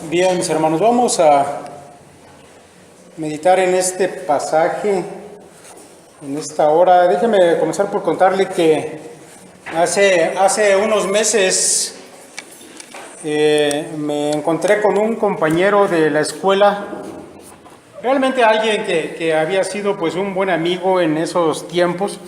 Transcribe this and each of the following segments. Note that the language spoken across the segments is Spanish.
Bien, mis hermanos, vamos a meditar en este pasaje, en esta hora. Déjenme comenzar por contarle que hace unos meses me encontré con un compañero de la escuela, realmente alguien que había sido pues un buen amigo en esos tiempos.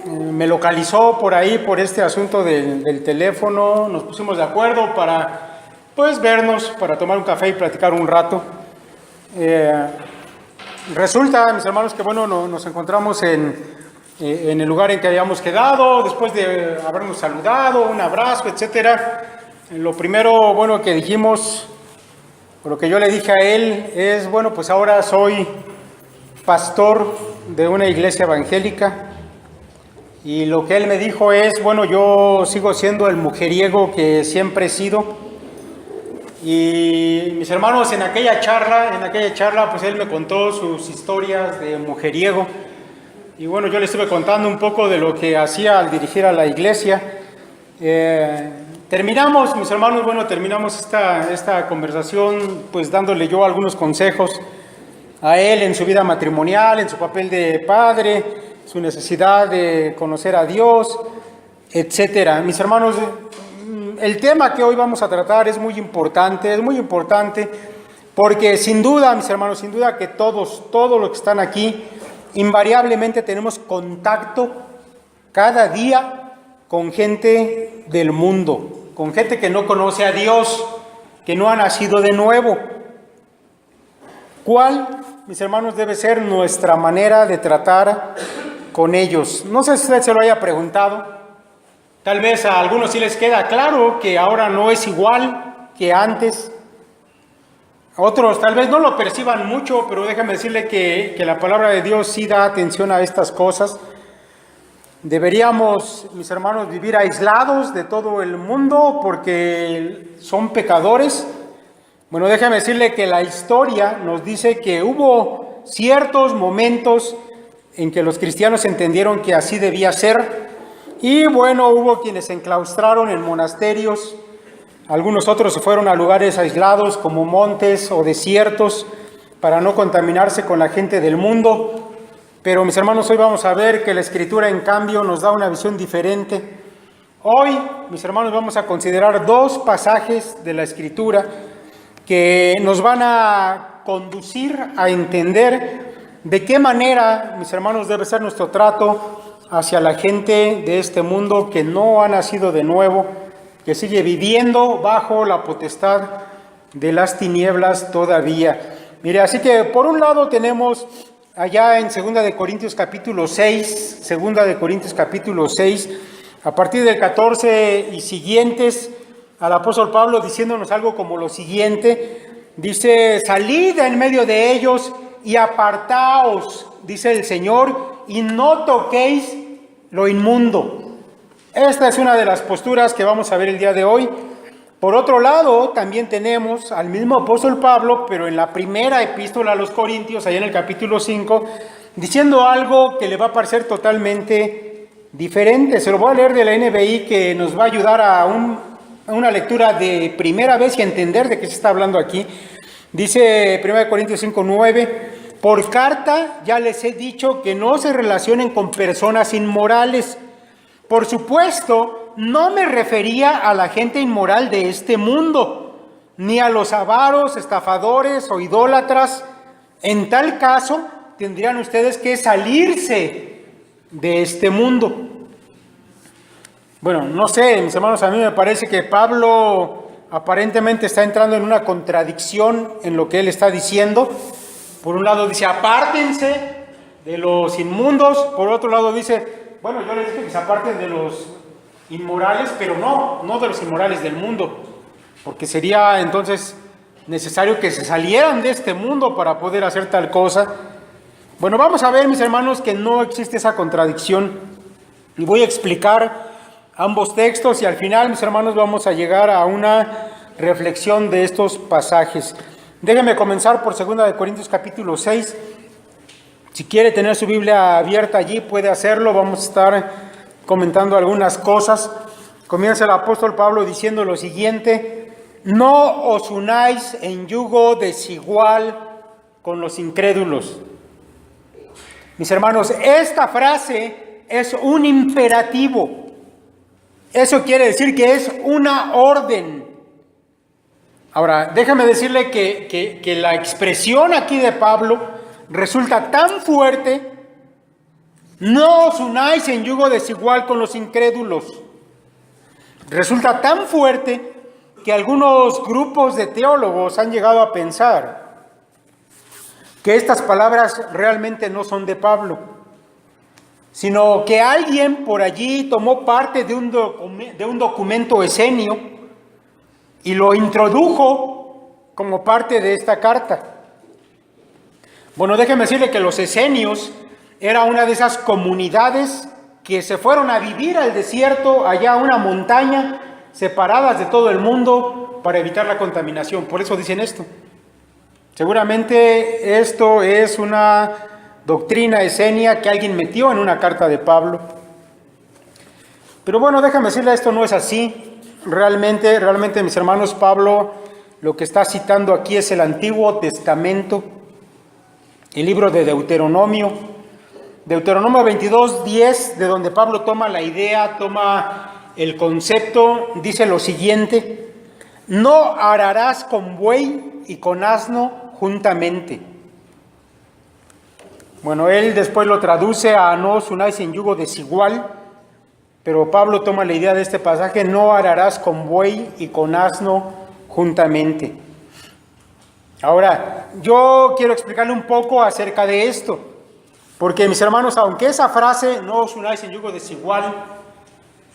Me localizó por ahí, por este asunto del teléfono. Nos pusimos de acuerdo para pues vernos, para tomar un café y platicar un rato. Resulta, mis hermanos, que bueno, nos encontramos en el lugar en que habíamos quedado, después de habernos saludado, un abrazo, etcétera. Lo primero, bueno, que dijimos, o lo que yo le dije a él es, bueno, pues ahora soy pastor de una iglesia evangélica. Y lo que él me dijo es, bueno, yo sigo siendo el mujeriego que siempre he sido. Y mis hermanos, en aquella charla, pues él me contó sus historias de mujeriego. Y bueno, yo le estuve contando un poco de lo que hacía al dirigir a la iglesia. Terminamos, mis hermanos, terminamos esta conversación, pues dándole yo algunos consejos a él en su vida matrimonial, en su papel de padre, su necesidad de conocer a Dios, etcétera. Mis hermanos, el tema que hoy vamos a tratar es muy importante porque sin duda, mis hermanos, sin duda que todos los que están aquí, invariablemente tenemos contacto cada día con gente del mundo, con gente que no conoce a Dios, que no ha nacido de nuevo. ¿Cuál, mis hermanos, debe ser nuestra manera de tratar con ellos? No sé si usted se lo haya preguntado. Tal vez a algunos sí les queda claro que ahora no es igual que antes. Otros tal vez no lo perciban mucho, pero déjame decirle que la palabra de Dios sí da atención a estas cosas. Deberíamos, mis hermanos, vivir aislados de todo el mundo porque son pecadores. Bueno, déjame decirle que la historia nos dice que hubo ciertos momentos en que los cristianos entendieron que así debía ser. Y bueno, hubo quienes se enclaustraron en monasterios, algunos otros se fueron a lugares aislados como montes o desiertos para no contaminarse con la gente del mundo. Pero mis hermanos, hoy vamos a ver que la Escritura en cambio nos da una visión diferente. Hoy, mis hermanos, vamos a considerar dos pasajes de la Escritura que nos van a conducir a entender de qué manera, mis hermanos, debe ser nuestro trato hacia la gente de este mundo que no ha nacido de nuevo, que sigue viviendo bajo la potestad de las tinieblas todavía. Mire, así que por un lado tenemos allá en 2 de Corintios capítulo 6, a partir del 14 y siguientes, al apóstol Pablo diciéndonos algo como lo siguiente. Dice: salid en medio de ellos y apartaos, dice el Señor, y no toquéis lo inmundo. Esta es una de las posturas que vamos a ver el día de hoy. Por otro lado, también tenemos al mismo apóstol Pablo, pero en la primera epístola a los Corintios, allá en el capítulo 5, diciendo algo que le va a parecer totalmente diferente. Se lo voy a leer de la NBI, que nos va a ayudar a una lectura de primera vez y a entender de qué se está hablando aquí. Dice 1 Corintios 5:9: por carta ya les he dicho que no se relacionen con personas inmorales. Por supuesto, no me refería a la gente inmoral de este mundo, ni a los avaros, estafadores o idólatras. En tal caso, tendrían ustedes que salirse de este mundo. Bueno, no sé, mis hermanos, a mí me parece que Pablo aparentemente está entrando en una contradicción en lo que él está diciendo. Por un lado dice, apártense de los inmundos. Por otro lado dice, bueno, yo les dije que se aparten de los inmorales, pero no de los inmorales del mundo, porque sería entonces necesario que se salieran de este mundo para poder hacer tal cosa. Bueno, vamos a ver, mis hermanos, que no existe esa contradicción. Y voy a explicar ambos textos y al final, mis hermanos, vamos a llegar a una reflexión de estos pasajes. Déjenme comenzar por 2 de Corintios capítulo 6. Si quiere tener su Biblia abierta allí, puede hacerlo. Vamos a estar comentando algunas cosas. Comienza el apóstol Pablo diciendo lo siguiente: no os unáis en yugo desigual con los incrédulos. Mis hermanos, esta frase es un imperativo. Eso quiere decir que es una orden. Ahora, déjame decirle que la expresión aquí de Pablo resulta tan fuerte: no os unáis en yugo desigual con los incrédulos. Resulta tan fuerte que algunos grupos de teólogos han llegado a pensar que estas palabras realmente no son de Pablo, sino que alguien por allí tomó parte de un documento esenio y lo introdujo como parte de esta carta. Bueno, déjeme decirle que los esenios era una de esas comunidades que se fueron a vivir al desierto, allá a una montaña, separadas de todo el mundo para evitar la contaminación. Por eso dicen esto. Seguramente esto es una doctrina esenia que alguien metió en una carta de Pablo. Pero bueno, déjame decirle, esto no es así. Realmente, mis hermanos, Pablo lo que está citando aquí es el Antiguo Testamento, el libro de Deuteronomio 22:10, de donde Pablo toma la idea, toma el concepto, dice lo siguiente: no ararás con buey y con asno juntamente. Bueno, él después lo traduce a no os unáis en yugo desigual, pero Pablo toma la idea de este pasaje: no ararás con buey y con asno juntamente. Ahora, yo quiero explicarle un poco acerca de esto, porque mis hermanos, aunque esa frase, no os unáis en yugo desigual,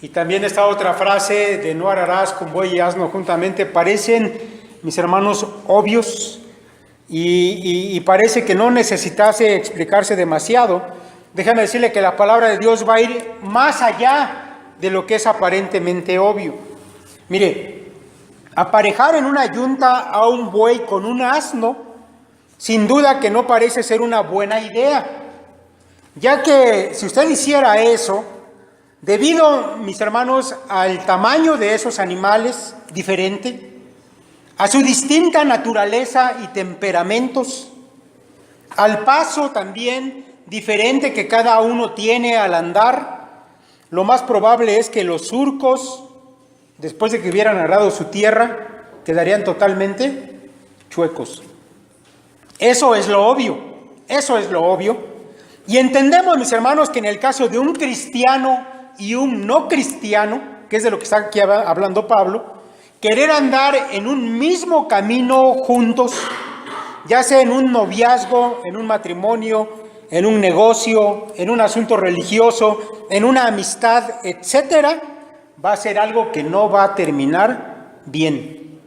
y también esta otra frase de no ararás con buey y asno juntamente, parecen, mis hermanos, obvios, y parece que no necesitase explicarse demasiado. Déjame decirle que la palabra de Dios va a ir más allá de lo que es aparentemente obvio. Mire, aparejar en una yunta a un buey con un asno, sin duda que no parece ser una buena idea, ya que si usted hiciera eso, debido, mis hermanos, al tamaño de esos animales diferente, a su distinta naturaleza y temperamentos, al paso también diferente que cada uno tiene al andar, lo más probable es que los surcos, después de que hubieran arado su tierra, quedarían totalmente chuecos. Eso es lo obvio, Y entendemos, mis hermanos, que en el caso de un cristiano y un no cristiano, que es de lo que está aquí hablando Pablo, querer andar en un mismo camino juntos, ya sea en un noviazgo, en un matrimonio, en un negocio, en un asunto religioso, en una amistad, etcétera, va a ser algo que no va a terminar bien.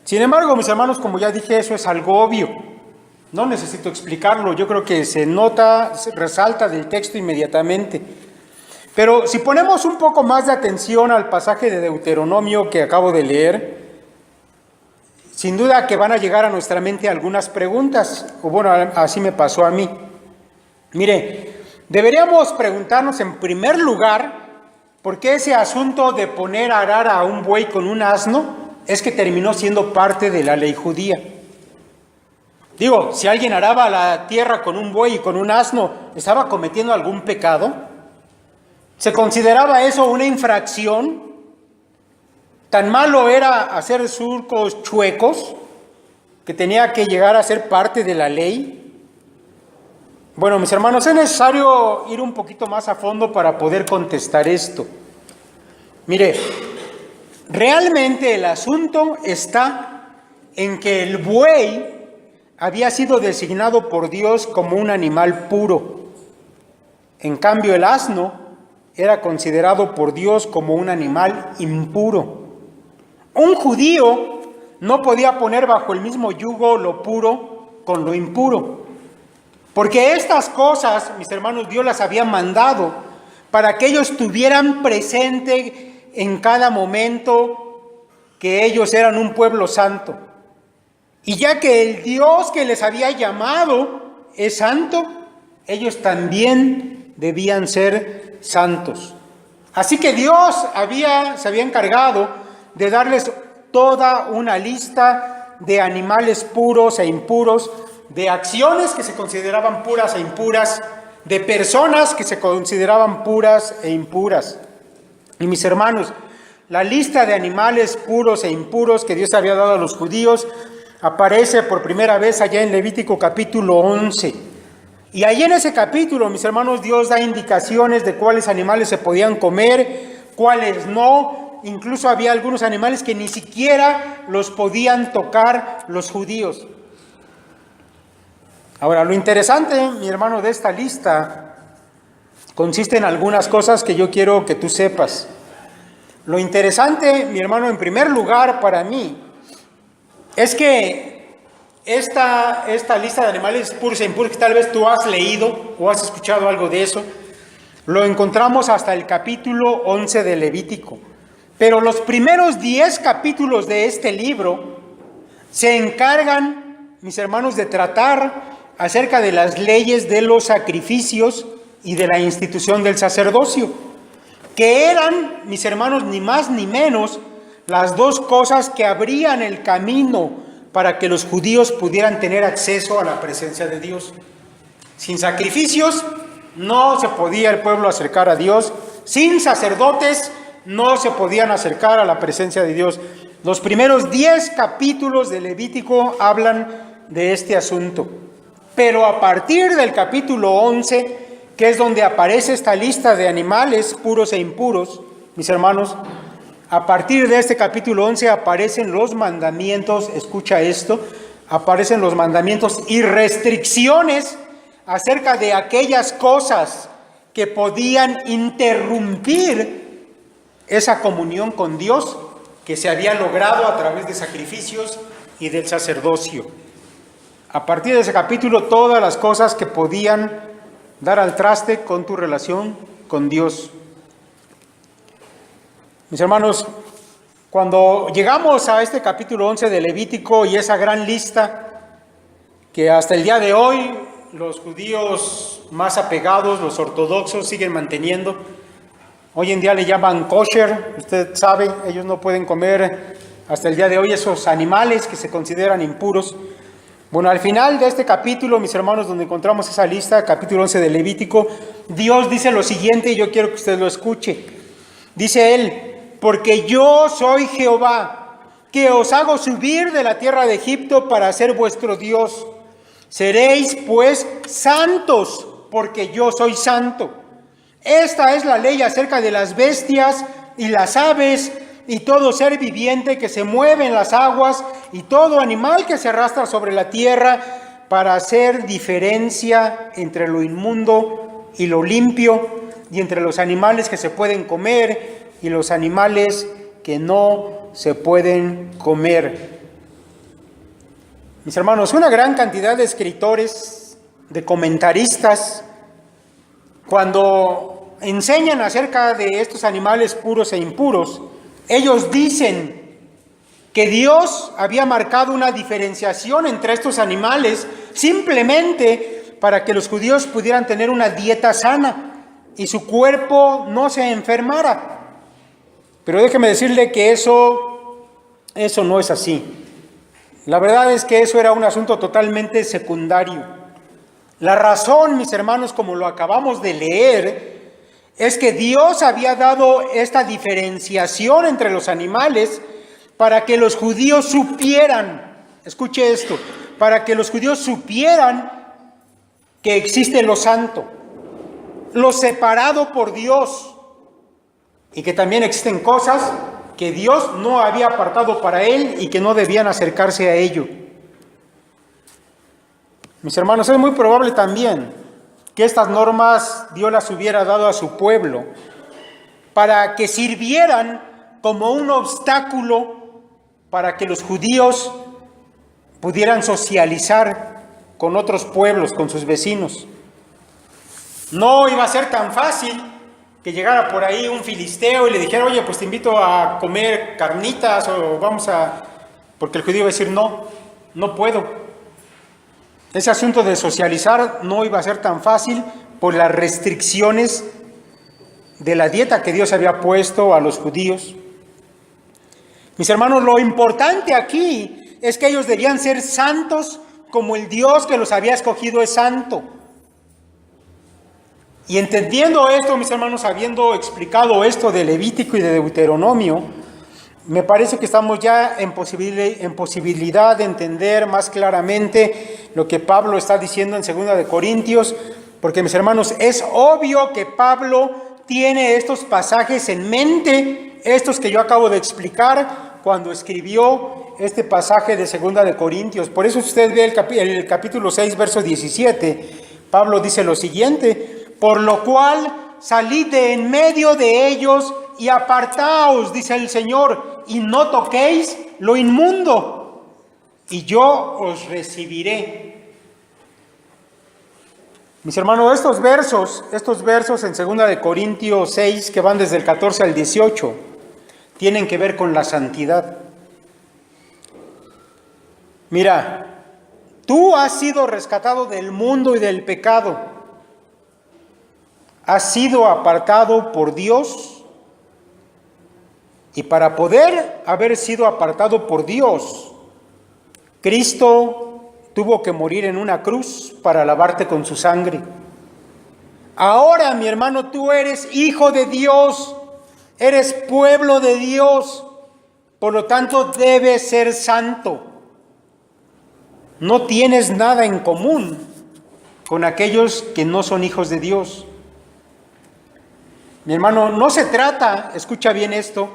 Sin embargo, mis hermanos, como ya dije, eso es algo obvio. No necesito explicarlo, yo creo que se nota, se resalta del texto inmediatamente. Pero si ponemos un poco más de atención al pasaje de Deuteronomio que acabo de leer, sin duda que van a llegar a nuestra mente algunas preguntas, o bueno, así me pasó a mí. Mire, deberíamos preguntarnos en primer lugar, ¿por qué ese asunto de poner a arar a un buey con un asno es que terminó siendo parte de la ley judía? Digo, si alguien araba la tierra con un buey y con un asno, ¿estaba cometiendo algún pecado? ¿Se consideraba eso una infracción? ¿Tan malo era hacer surcos chuecos que tenía que llegar a ser parte de la ley? Bueno, mis hermanos, es necesario ir un poquito más a fondo para poder contestar esto. Mire, realmente el asunto está en que el buey había sido designado por Dios como un animal puro. En cambio, el asno era considerado por Dios como un animal impuro. Un judío no podía poner bajo el mismo yugo lo puro con lo impuro, porque estas cosas, mis hermanos, Dios las había mandado para que ellos tuvieran presente en cada momento que ellos eran un pueblo santo. Y ya que el Dios que les había llamado es santo, ellos también debían ser santos. Así que Dios se había encargado de darles toda una lista de animales puros e impuros, de acciones que se consideraban puras e impuras, de personas que se consideraban puras e impuras. Y mis hermanos, la lista de animales puros e impuros que Dios había dado a los judíos aparece por primera vez allá en Levítico capítulo 11. Y ahí en ese capítulo, mis hermanos, Dios da indicaciones de cuáles animales se podían comer, cuáles no. Incluso había algunos animales que ni siquiera los podían tocar los judíos. Ahora, lo interesante, mi hermano, de esta lista consiste en algunas cosas que yo quiero que tú sepas. Lo interesante, mi hermano, en primer lugar para mí, es que esta lista de animales puros e impuros, que tal vez tú has leído o has escuchado algo de eso, lo encontramos hasta el capítulo 11 de Levítico. Pero los primeros 10 capítulos de este libro se encargan, mis hermanos, de tratar acerca de las leyes de los sacrificios y de la institución del sacerdocio, que eran, mis hermanos, ni más ni menos las dos cosas que abrían el camino para que los judíos pudieran tener acceso a la presencia de Dios. Sin sacrificios no se podía el pueblo acercar a Dios, sin sacerdotes no se podían acercar a la presencia de Dios. Los primeros 10 capítulos de Levítico hablan de este asunto. Pero a partir del capítulo 11, que es donde aparece esta lista de animales puros e impuros, mis hermanos, a partir de este capítulo 11 aparecen los mandamientos, escucha esto, aparecen los mandamientos y restricciones acerca de aquellas cosas que podían interrumpir esa comunión con Dios que se había logrado a través de sacrificios y del sacerdocio. A partir de ese capítulo, todas las cosas que podían dar al traste con tu relación con Dios. Mis hermanos, cuando llegamos a este capítulo 11 de Levítico y esa gran lista que hasta el día de hoy los judíos más apegados, los ortodoxos, siguen manteniendo, hoy en día le llaman kosher, usted sabe, ellos no pueden comer hasta el día de hoy esos animales que se consideran impuros. Bueno, al final de este capítulo, mis hermanos, donde encontramos esa lista, capítulo 11 de Levítico, Dios dice lo siguiente y yo quiero que usted lo escuche. Dice Él: porque yo soy Jehová, que os hago subir de la tierra de Egipto para ser vuestro Dios. Seréis pues santos, porque yo soy santo. Esta es la ley acerca de las bestias y las aves y todo ser viviente que se mueve en las aguas y todo animal que se arrastra sobre la tierra, para hacer diferencia entre lo inmundo y lo limpio, y entre los animales que se pueden comer y los animales que no se pueden comer. Mis hermanos, una gran cantidad de escritores, de comentaristas, cuando enseñan acerca de estos animales puros e impuros, ellos dicen que Dios había marcado una diferenciación entre estos animales simplemente para que los judíos pudieran tener una dieta sana y su cuerpo no se enfermara. Pero déjeme decirle que eso no es así. La verdad es que eso era un asunto totalmente secundario. La razón, mis hermanos, como lo acabamos de leer, es que Dios había dado esta diferenciación entre los animales para que los judíos supieran, escuche esto, para que los judíos supieran que existe lo santo, lo separado por Dios, y que también existen cosas que Dios no había apartado para él y que no debían acercarse a ello. Mis hermanos, es muy probable también que estas normas Dios las hubiera dado a su pueblo para que sirvieran como un obstáculo para que los judíos pudieran socializar con otros pueblos, con sus vecinos. No iba a ser tan fácil que llegara por ahí un filisteo y le dijera: oye, pues te invito a comer carnitas o vamos a... Porque el judío iba a decir: no puedo. Ese asunto de socializar no iba a ser tan fácil por las restricciones de la dieta que Dios había puesto a los judíos. Mis hermanos, lo importante aquí es que ellos debían ser santos como el Dios que los había escogido es santo. Y entendiendo esto, mis hermanos, habiendo explicado esto de Levítico y de Deuteronomio, me parece que estamos ya en posibilidad de entender más claramente lo que Pablo está diciendo en 2 de Corintios, porque, mis hermanos, es obvio que Pablo tiene estos pasajes en mente, estos que yo acabo de explicar, cuando escribió este pasaje de 2 de Corintios. Por eso usted ve el capítulo 6, verso 17, Pablo dice lo siguiente: por lo cual salid de en medio de ellos y apartaos, dice el Señor, y no toquéis lo inmundo, y yo os recibiré. Mis hermanos, estos versos en 2 de Corintios 6, que van desde el 14 al 18, tienen que ver con la santidad. Mira, tú has sido rescatado del mundo y del pecado. Has sido apartado por Dios, y para poder haber sido apartado por Dios, Cristo tuvo que morir en una cruz para lavarte con su sangre. Ahora, mi hermano, tú eres hijo de Dios, eres pueblo de Dios, por lo tanto debes ser santo. No tienes nada en común con aquellos que no son hijos de Dios. Mi hermano, no se trata, escucha bien esto,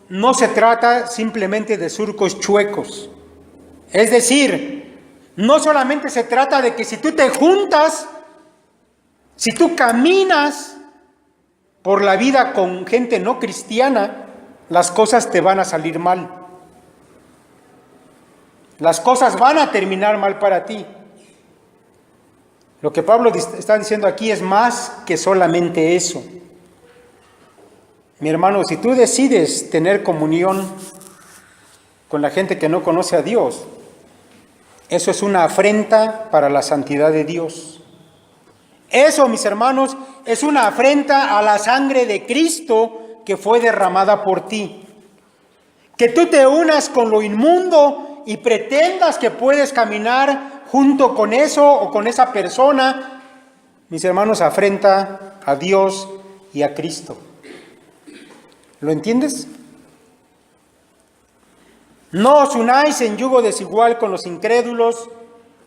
no se trata simplemente de surcos chuecos. Es decir, no solamente se trata de que si tú te juntas, si tú caminas por la vida con gente no cristiana, las cosas te van a salir mal. Las cosas van a terminar mal para ti. Lo que Pablo está diciendo aquí es más que solamente eso. Mi hermano, si tú decides tener comunión con la gente que no conoce a Dios, eso es una afrenta para la santidad de Dios. Eso, mis hermanos, es una afrenta a la sangre de Cristo que fue derramada por ti. Que tú te unas con lo inmundo y pretendas que puedes caminar junto con eso o con esa persona, mis hermanos, afrenta a Dios y a Cristo. ¿Lo entiendes? No os unáis en yugo desigual con los incrédulos,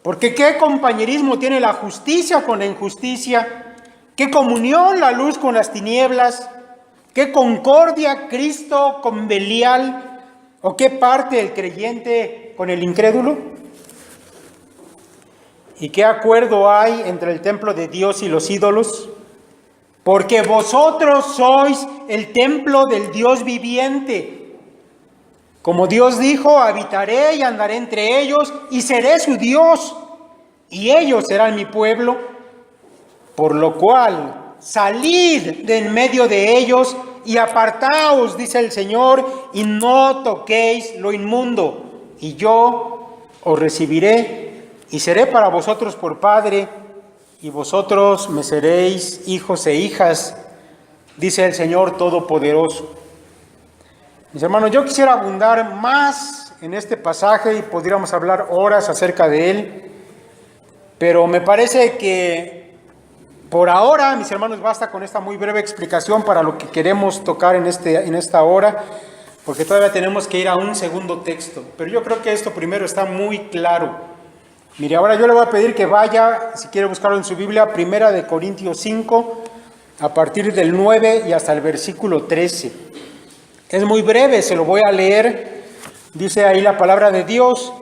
porque ¿qué compañerismo tiene la justicia con la injusticia? ¿Qué comunión la luz con las tinieblas? ¿Qué concordia Cristo con Belial? ¿O qué parte el creyente con el incrédulo? ¿Y qué acuerdo hay entre el templo de Dios y los ídolos? Porque vosotros sois el templo del Dios viviente. Como Dios dijo, habitaré y andaré entre ellos y seré su Dios, y ellos serán mi pueblo. Por lo cual, salid de en medio de ellos y apartaos, dice el Señor, y no toquéis lo inmundo, y yo os recibiré y seré para vosotros por Padre, y vosotros me seréis hijos e hijas, dice el Señor Todopoderoso. Mis hermanos, yo quisiera abundar más en este pasaje y podríamos hablar horas acerca de él, pero me parece que por ahora, mis hermanos, basta con esta muy breve explicación para lo que queremos tocar en esta hora, porque todavía tenemos que ir a un segundo texto, pero yo creo que esto primero está muy claro. Mire, ahora yo le voy a pedir que vaya, si quiere buscarlo en su Biblia, 1 de Corintios 5, a partir del 9 y hasta el versículo 13. Es muy breve, se lo voy a leer. Dice ahí la palabra de Dios: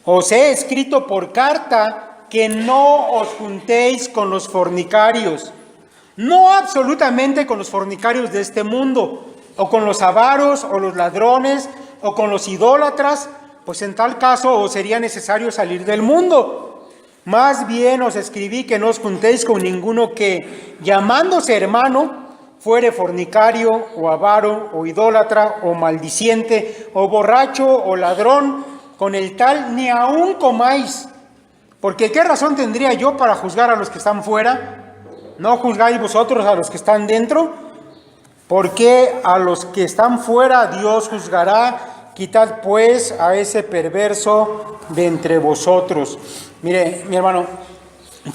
os he escrito por carta que no os juntéis con los fornicarios, no absolutamente con los fornicarios de este mundo, o con los avaros, o los ladrones, o con los idólatras, pues en tal caso os sería necesario salir del mundo. Más bien os escribí que no os juntéis con ninguno que, llamándose hermano, fuere fornicario, o avaro, o idólatra, o maldiciente, o borracho, o ladrón, con el tal ni aun comáis. Porque ¿qué razón tendría yo para juzgar a los que están fuera? ¿No juzgáis vosotros a los que están dentro? Porque a los que están fuera Dios juzgará, quitad pues a ese perverso de entre vosotros. Mire, mi hermano,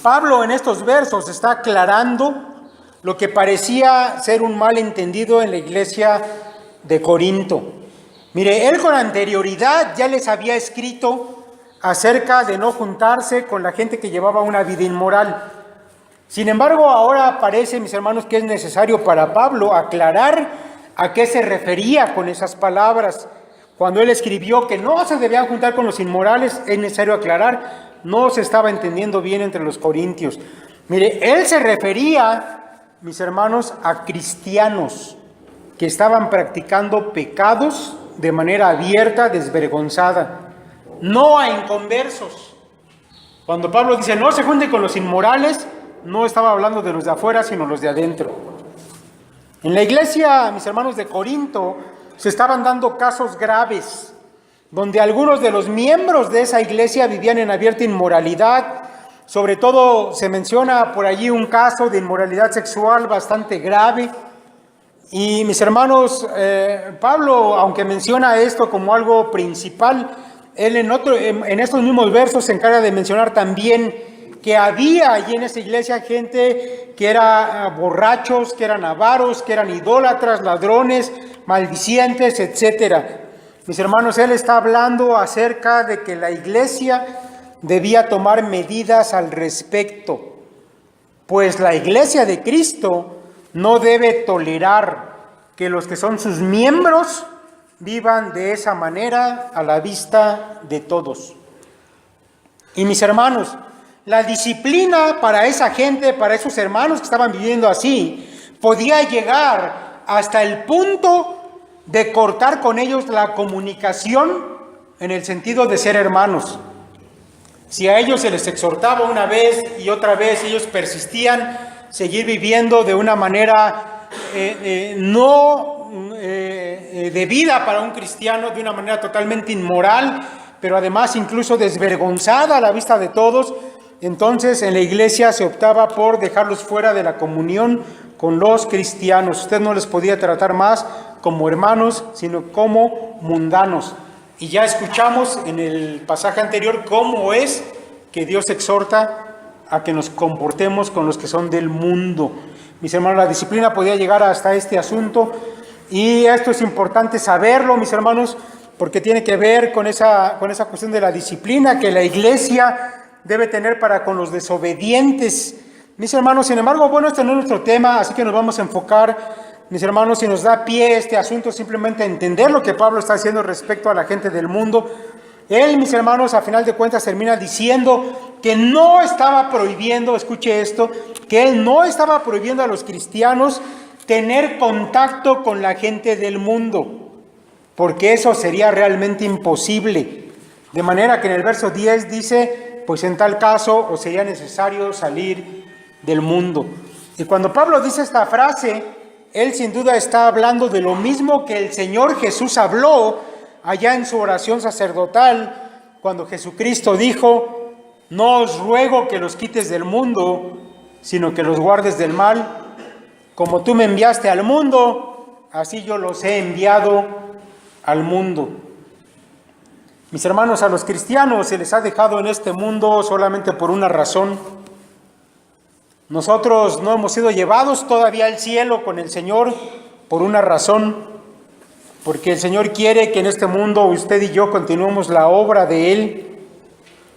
Pablo en estos versos está aclarando lo que parecía ser un malentendido en la iglesia de Corinto. Mire, él con anterioridad ya les había escrito acerca de no juntarse con la gente que llevaba una vida inmoral. Sin embargo, ahora parece, mis hermanos, que es necesario para Pablo aclarar a qué se refería con esas palabras. Cuando él escribió que no se debían juntar con los inmorales, es necesario aclarar, no se estaba entendiendo bien entre los corintios. Mire, él se refería, mis hermanos, a cristianos que estaban practicando pecados de manera abierta, desvergonzada, no a inconversos. Cuando Pablo dice no se junten con los inmorales, no estaba hablando de los de afuera, sino los de adentro. En la iglesia, mis hermanos, de Corinto, se estaban dando casos graves, donde algunos de los miembros de esa iglesia vivían en abierta inmoralidad. Sobre todo se menciona por allí un caso de inmoralidad sexual bastante grave. Y mis hermanos, Pablo, aunque menciona esto como algo principal, él en estos mismos versos se encarga de mencionar también que había allí en esa iglesia gente que era borrachos, que eran avaros, que eran idólatras, ladrones, maldicientes, etcétera. Mis hermanos, él está hablando acerca de que la iglesia debía tomar medidas al respecto, pues la iglesia de Cristo no debe tolerar que los que son sus miembros vivan de esa manera a la vista de todos. Y mis hermanos, la disciplina para esa gente, para esos hermanos que estaban viviendo así, podía llegar hasta el punto de cortar con ellos la comunicación en el sentido de ser hermanos. Si a ellos se les exhortaba una vez y otra vez, ellos persistían seguir viviendo de una manera no debida para un cristiano, de una manera totalmente inmoral, pero además incluso desvergonzada a la vista de todos. Entonces en la iglesia se optaba por dejarlos fuera de la comunión con los cristianos. Usted no les podía tratar más como hermanos, sino como mundanos. Y ya escuchamos en el pasaje anterior cómo es que Dios exhorta a que nos comportemos con los que son del mundo. Mis hermanos, la disciplina podía llegar hasta este asunto, y esto es importante saberlo, mis hermanos, porque tiene que ver con esa cuestión de la disciplina que la iglesia debe tener para con los desobedientes. Mis hermanos, sin embargo, bueno, este no es nuestro tema, así que nos vamos a enfocar, mis hermanos, si nos da pie este asunto, simplemente a entender lo que Pablo está haciendo respecto a la gente del mundo. Él, mis hermanos, a final de cuentas termina diciendo que no estaba prohibiendo, escuche esto, que él no estaba prohibiendo a los cristianos tener contacto con la gente del mundo, porque eso sería realmente imposible. De manera que en el verso 10 dice, pues en tal caso os sería necesario salir del mundo. Y cuando Pablo dice esta frase, él sin duda está hablando de lo mismo que el Señor Jesús habló allá en su oración sacerdotal, cuando Jesucristo dijo, no os ruego que los quites del mundo, sino que los guardes del mal. Como tú me enviaste al mundo, así yo los he enviado al mundo. Mis hermanos, a los cristianos se les ha dejado en este mundo solamente por una razón. Nosotros no hemos sido llevados todavía al cielo con el Señor por una razón, porque el Señor quiere que en este mundo usted y yo continuemos la obra de Él.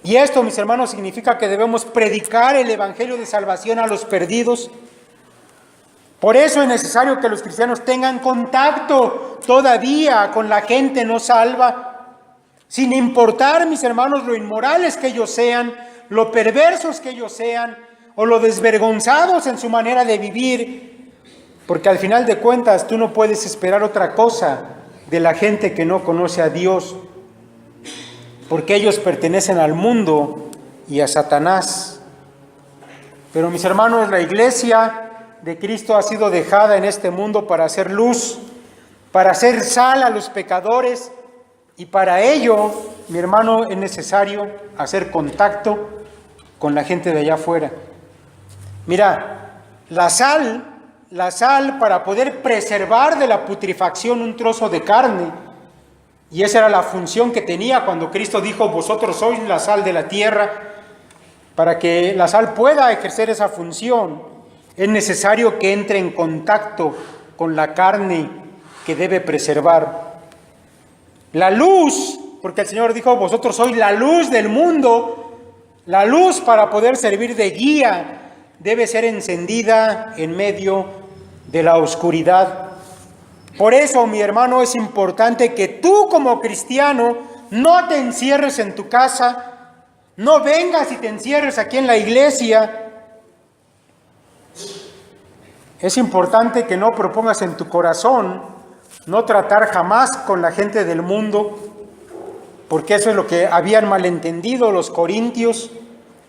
Y esto, mis hermanos, significa que debemos predicar el evangelio de salvación a los perdidos. Por eso es necesario que los cristianos tengan contacto todavía con la gente no salva, sin importar, mis hermanos, lo inmorales que ellos sean, lo perversos que ellos sean, o lo desvergonzados en su manera de vivir, porque al final de cuentas tú no puedes esperar otra cosa de la gente que no conoce a Dios, porque ellos pertenecen al mundo y a Satanás. Pero mis hermanos, la iglesia de Cristo ha sido dejada en este mundo para hacer luz, para hacer sal a los pecadores, y para ello, mi hermano, es necesario hacer contacto con la gente de allá afuera. Mira, la sal para poder preservar de la putrefacción un trozo de carne, Y esa era la función que tenía cuando Cristo dijo, vosotros sois la sal de la tierra. Para que la sal pueda ejercer esa función, es necesario que entre en contacto con la carne que debe preservar. La luz, porque el Señor dijo, vosotros sois la luz del mundo. La luz, para poder servir de guía, debe ser encendida en medio de la oscuridad. Por eso, mi hermano, es importante que tú como cristiano no te encierres en tu casa, no vengas y te encierres aquí en la iglesia. Es importante que no propongas en tu corazón no tratar jamás con la gente del mundo, porque eso es lo que habían malentendido los corintios,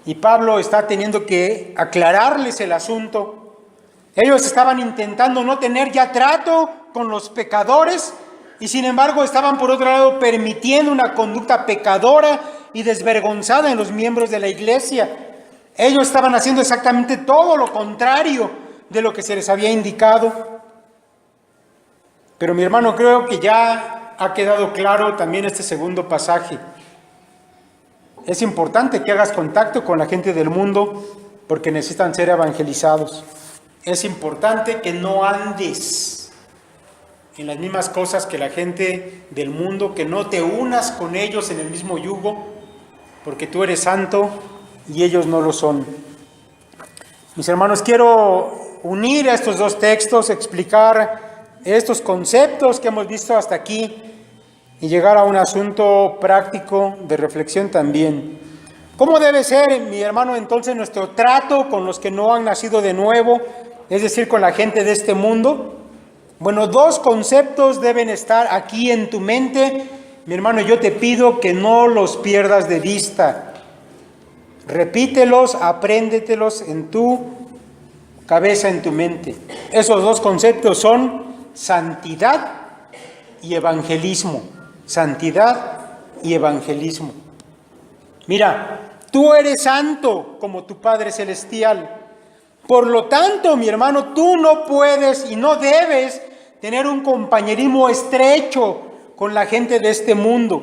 y Pablo está teniendo que aclararles el asunto. Ellos estaban intentando no tener ya trato con los pecadores, y sin embargo estaban por otro lado permitiendo una conducta pecadora y desvergonzada en los miembros de la iglesia. Ellos estaban haciendo exactamente todo lo contrario de lo que se les había indicado. Pero mi hermano, creo que ya ha quedado claro también este segundo pasaje. Es importante que hagas contacto con la gente del mundo porque necesitan ser evangelizados. Es importante que no andes en las mismas cosas que la gente del mundo, que no te unas con ellos en el mismo yugo, porque tú eres santo y ellos no lo son. Mis hermanos, quiero unir a estos dos textos, explicar estos conceptos que hemos visto hasta aquí y llegar a un asunto práctico de reflexión también. ¿Cómo debe ser, mi hermano, entonces nuestro trato con los que no han nacido de nuevo, es decir, con la gente de este mundo? Bueno, dos conceptos deben estar aquí en tu mente. Mi hermano, yo te pido que no los pierdas de vista. Repítelos, apréndetelos en tu cabeza, en tu mente. Esos dos conceptos son santidad y evangelismo. Santidad y evangelismo. Mira, tú eres santo como tu Padre Celestial. Por lo tanto, mi hermano, tú no puedes y no debes tener un compañerismo estrecho con la gente de este mundo.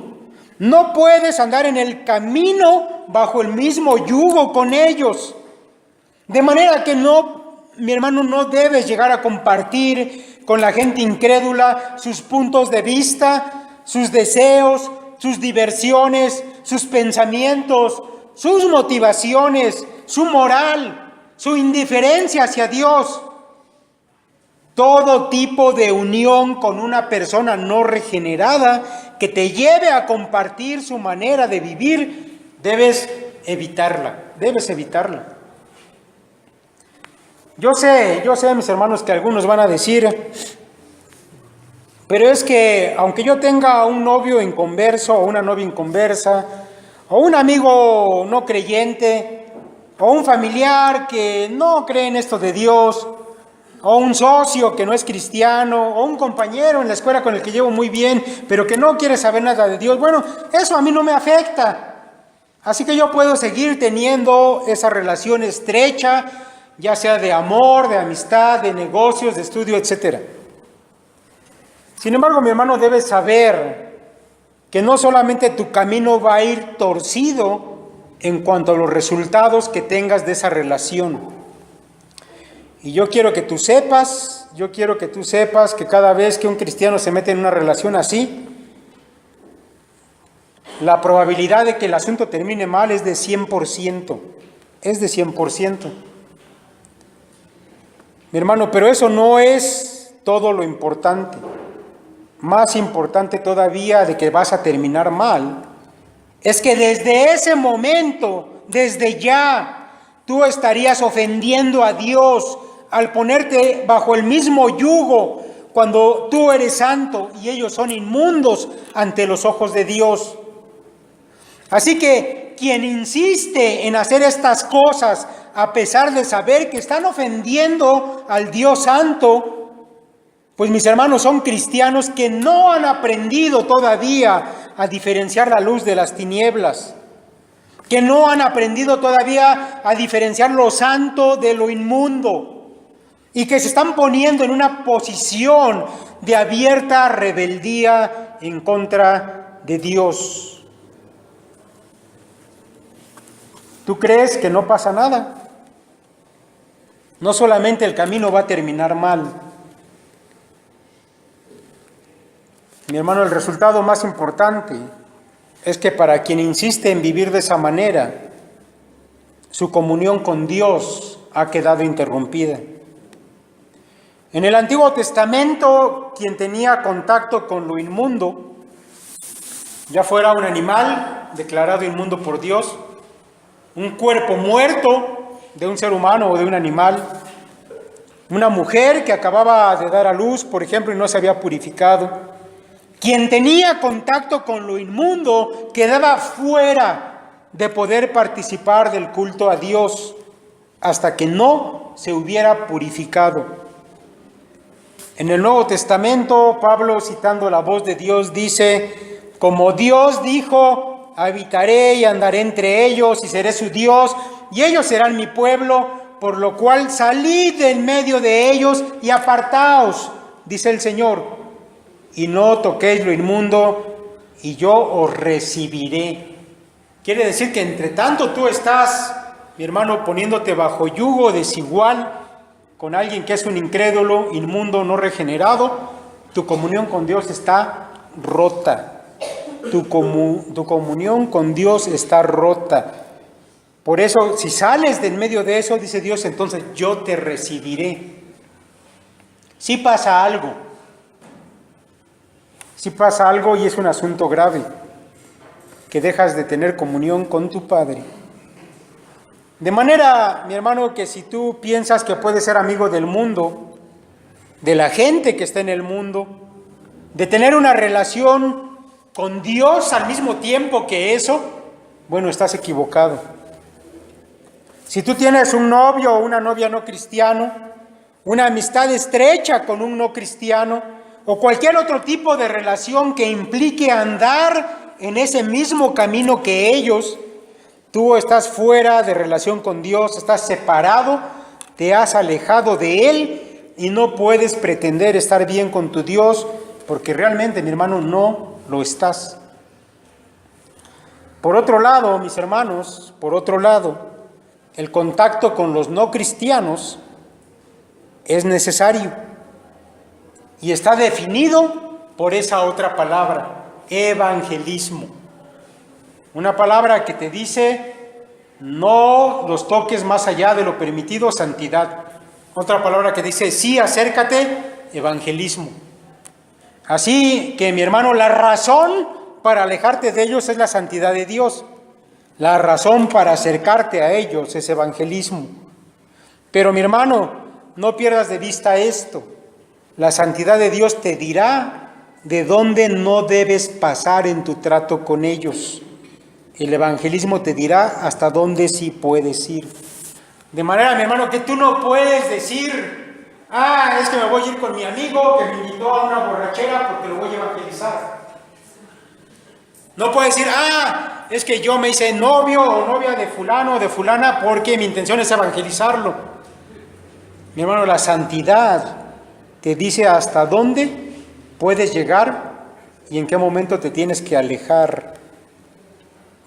No puedes andar en el camino bajo el mismo yugo con ellos. De manera que no, mi hermano, no debes llegar a compartir con la gente incrédula sus puntos de vista, sus deseos, sus diversiones, sus pensamientos, sus motivaciones, su moral, su indiferencia hacia Dios. Todo tipo de unión con una persona no regenerada que te lleve a compartir su manera de vivir, debes evitarla. Yo sé, mis hermanos, que algunos van a decir, pero es que aunque yo tenga un novio inconverso o una novia inconversa, o un amigo no creyente, o un familiar que no cree en esto de Dios, o un socio que no es cristiano, o un compañero en la escuela con el que llevo muy bien, pero que no quiere saber nada de Dios, bueno, eso a mí no me afecta. Así que yo puedo seguir teniendo esa relación estrecha, ya sea de amor, de amistad, de negocios, de estudio, etc. Sin embargo, mi hermano, debes saber que no solamente tu camino va a ir torcido en cuanto a los resultados que tengas de esa relación. Y yo quiero que tú sepas que cada vez que un cristiano se mete en una relación así, la probabilidad de que el asunto termine mal es de 100%. Es de 100%. Mi hermano, pero eso no es todo lo importante. Más importante todavía de que vas a terminar mal, es que desde ese momento, desde ya, tú estarías ofendiendo a Dios al ponerte bajo el mismo yugo cuando tú eres santo y ellos son inmundos ante los ojos de Dios. Así que quien insiste en hacer estas cosas a pesar de saber que están ofendiendo al Dios santo, pues mis hermanos, son cristianos que no han aprendido todavía a diferenciar la luz de las tinieblas, que no han aprendido todavía a diferenciar lo santo de lo inmundo, y que se están poniendo en una posición de abierta rebeldía en contra de Dios. ¿Tú crees que no pasa nada? No solamente el camino va a terminar mal. Mi hermano, el resultado más importante es que para quien insiste en vivir de esa manera, su comunión con Dios ha quedado interrumpida. En el Antiguo Testamento, quien tenía contacto con lo inmundo, ya fuera un animal declarado inmundo por Dios, un cuerpo muerto de un ser humano o de un animal, una mujer que acababa de dar a luz, por ejemplo, y no se había purificado, quien tenía contacto con lo inmundo quedaba fuera de poder participar del culto a Dios hasta que no se hubiera purificado. En el Nuevo Testamento, Pablo, citando la voz de Dios, dice: como Dios dijo, habitaré y andaré entre ellos y seré su Dios, y ellos serán mi pueblo, por lo cual salid de en medio de ellos y apartaos, dice el Señor, y no toquéis lo inmundo, y yo os recibiré. Quiere decir que entre tanto tú estás, mi hermano, poniéndote bajo yugo desigual con alguien que es un incrédulo, inmundo, no regenerado, tu comunión con Dios está rota. Tu comunión con Dios está rota. Por eso, si sales de en medio de eso, dice Dios, entonces yo te recibiré. Si pasa algo. Si pasa algo y es un asunto grave, que dejas de tener comunión con tu Padre. De manera, mi hermano, que si tú piensas que puedes ser amigo del mundo, de la gente que está en el mundo, de tener una relación con Dios al mismo tiempo que eso, bueno, estás equivocado. Si tú tienes un novio o una novia no cristiano, una amistad estrecha con un no cristiano, o cualquier otro tipo de relación que implique andar en ese mismo camino que ellos, tú estás fuera de relación con Dios, estás separado, te has alejado de Él y no puedes pretender estar bien con tu Dios, porque realmente, mi hermano, no lo estás. Por otro lado, mis hermanos, por otro lado, el contacto con los no cristianos es necesario. Y está definido por esa otra palabra, evangelismo. Una palabra que te dice, no los toques más allá de lo permitido, santidad. Otra palabra que dice, sí, acércate, evangelismo. Así que, mi hermano, la razón para alejarte de ellos es la santidad de Dios. La razón para acercarte a ellos es evangelismo. Pero, mi hermano, no pierdas de vista esto. La santidad de Dios te dirá de dónde no debes pasar en tu trato con ellos. El evangelismo te dirá hasta dónde sí puedes ir. De manera, mi hermano, que tú no puedes decir, es que me voy a ir con mi amigo que me invitó a una borrachera porque lo voy a evangelizar. No puedes decir, es que yo me hice novio o novia de fulano o de fulana porque mi intención es evangelizarlo. Mi hermano, la santidad te dice hasta dónde puedes llegar y en qué momento te tienes que alejar.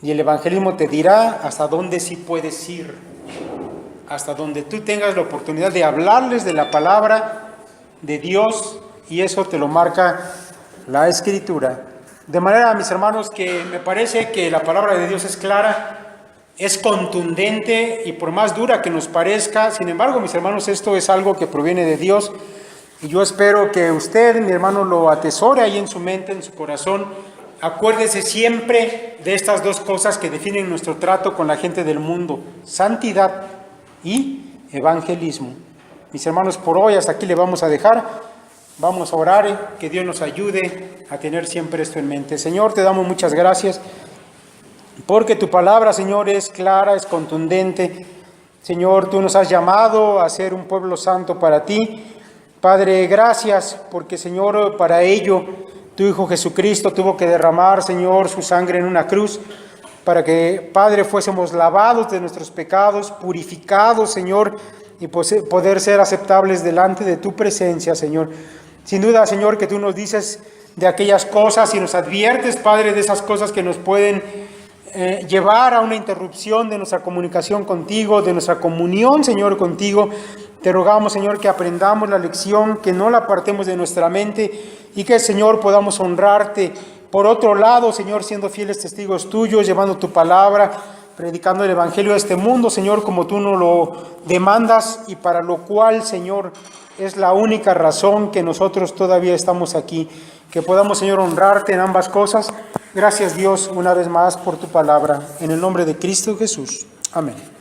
Y el evangelismo te dirá hasta dónde sí puedes ir, hasta donde tú tengas la oportunidad de hablarles de la palabra de Dios, y eso te lo marca la Escritura. De manera, mis hermanos, que me parece que la palabra de Dios es clara, es contundente, y por más dura que nos parezca, sin embargo, mis hermanos, esto es algo que proviene de Dios. Y yo espero que usted, mi hermano, lo atesore ahí en su mente, en su corazón. Acuérdese siempre de estas dos cosas que definen nuestro trato con la gente del mundo: santidad y evangelismo. Mis hermanos, por hoy hasta aquí le vamos a dejar. Vamos a orar, que Dios nos ayude a tener siempre esto en mente. Señor, te damos muchas gracias porque tu palabra, Señor, es clara, es contundente. Señor, tú nos has llamado a ser un pueblo santo para ti. Padre, gracias porque, Señor, para ello tu Hijo Jesucristo tuvo que derramar, Señor, su sangre en una cruz para que, Padre, fuésemos lavados de nuestros pecados, purificados, Señor, y poder ser aceptables delante de tu presencia, Señor. Sin duda, Señor, que tú nos dices de aquellas cosas y nos adviertes, Padre, de esas cosas que nos pueden llevar a una interrupción de nuestra comunicación contigo, de nuestra comunión, Señor, contigo. Te rogamos, Señor, que aprendamos la lección, que no la apartemos de nuestra mente y que, Señor, podamos honrarte. Por otro lado, Señor, siendo fieles testigos tuyos, llevando tu palabra, predicando el Evangelio a este mundo, Señor, como tú nos lo demandas y para lo cual, Señor, es la única razón que nosotros todavía estamos aquí. Que podamos, Señor, honrarte en ambas cosas. Gracias, Dios, una vez más por tu palabra. En el nombre de Cristo Jesús. Amén.